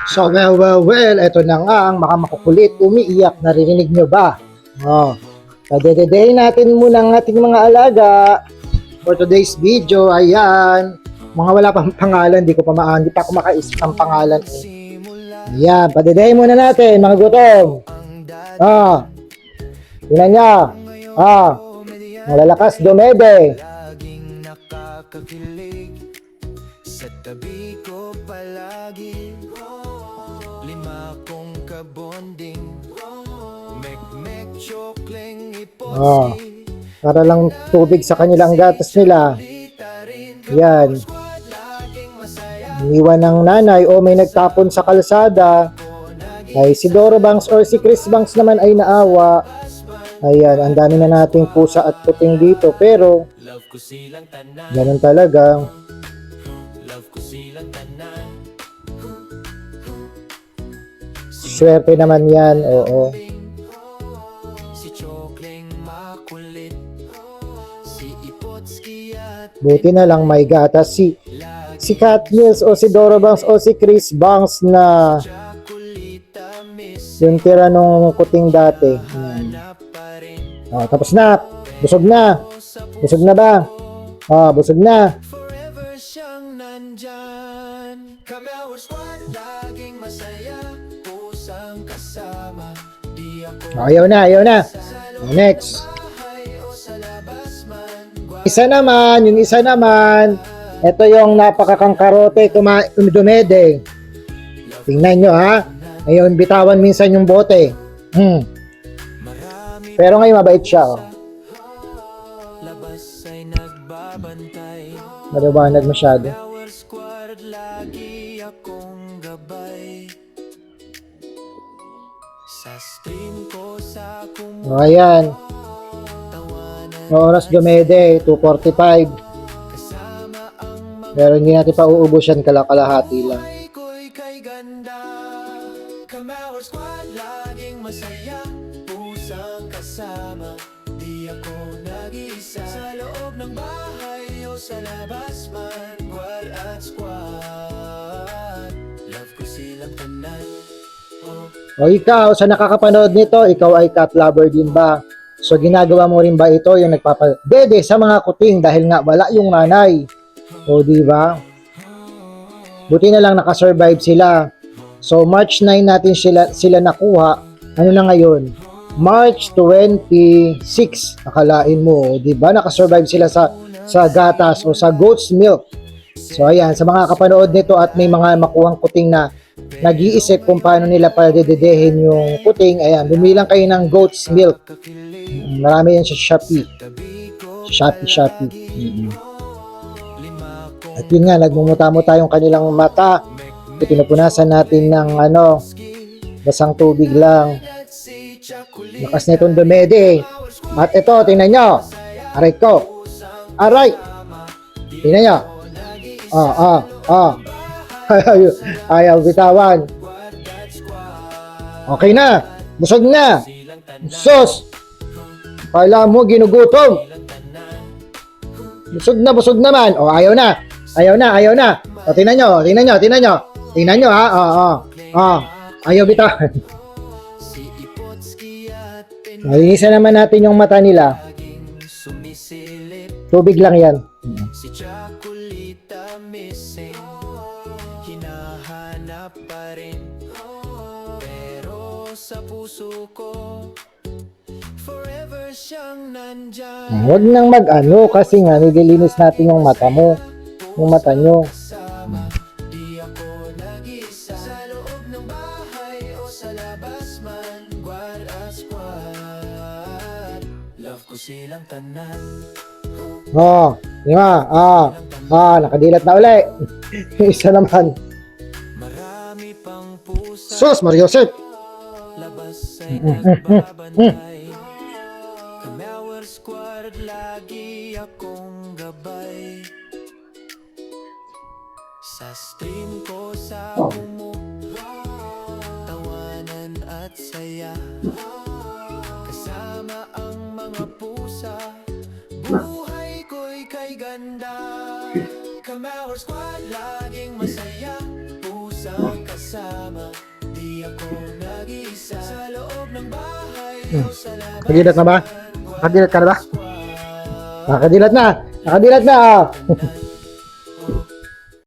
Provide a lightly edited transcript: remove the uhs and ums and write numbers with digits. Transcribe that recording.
So, eto na nga ang makamakukulit, umiiyak, naririnig nyo ba? Oh, padededehin natin muna ang ating mga alaga for today's video. Ayan, mga wala pang pangalan, hindi pa ako makaisip ng pangalan. Ayan, padedehin muna natin, mga gutom. Tingnan nyo. Malalakas dumede. Sa tabi ko palagi, lima kong kabonding, mek-mek chokleng iposi. Para lang tubig sa kanilang gatas nila. Yan. Iniwan ng nanay o may nagtapon sa kalsada. Ay si Doro Banks or si Chris Banks naman ay naawa. Ayan, ang dami na nating pusa at puting dito. Pero, ganun talaga. Swerte naman yan, oo. Buti na lang may gatas si Cat Mills o si Doro Banks o si Chris Banks na yung tira nung kuting dati. Tapos na. Busog na. Busog na ba? Busog na. Ayaw na. Next. Yung isa naman, ito yung napakakangkarote, dumede. Tingnan nyo ha. Ngayon, bitawan minsan yung bote. Pero ngayon, mabait siya. Maliwanag masyado. Ayan. Oras dumede, 2:45. Pero hindi natin pa uubos yan, kalahati lang. Kamawar squad, laging masaya, pusang kasama, di ako nag-iisa. Sa loob ng bahay o sa labas man, squad at squad, love ko silang tanan. O ikaw, sa nakakapanood nito, ikaw ay cat lover din ba? So ginagawa mo rin ba ito yung nagpapadede sa mga kuting dahil nga wala yung nanay? O di ba? Buti na lang nakasurvive sila. So March 9 natin sila nakuha. Ano na ngayon? March 26. Akalain mo, 'di ba? Nakasurvive sila sa gatas o sa goat's milk. So ayan, sa mga kapanood nito at may mga makuhang kuting na nag-iisip kung paano nila padededehin yung kuting, ayan, bumilang kayo ng goat's milk. Marami yan sa Shopee. Shopee. At yun nga, nagmumuta-muta yung kanilang mata. Pinupunasan natin ng basang tubig lang. Lakas na itong dumede. At ito, tingnan nyo. Aray ko. Aray. Tingnan nyo. Ayaw bitawan. Okay na. Busog na. Sus. Kala mo ginugutom. Busog naman. Ayaw na. O, tingnan nyo. Tingnan nyo ha. Ayaw bitawan. Linisan naman natin yung mata nila. Tubig lang yan. Si Chocolita missing, hinahanap pa rin, pero sa puso ko forever siyang nandyan. Huwag nang kasi nga nililinis natin yung mata mo. Yung mata nyo. Di ako nag-isa sa loob ng bahay o sa labas man, squad at squad, love ko silang tanan. Di ba? Nakadilat na uli. Isa naman. Marami pang pusa. Sus, Mariosep. Labas ay nagbabantay. Kamawar squad, lagi akong gabay. Sa stream ko sa kumu, tawanan at saya, kasama ang mga pusa, buhay ko'y kay ganda. Kamawar squad, laging masaya, pusang kasama, di ako nag-iisa. Sa loob ng bahay o sa labas Nakadilat na ba? Nakadilat ka na ba? Nakadilat na! Nakadilat na!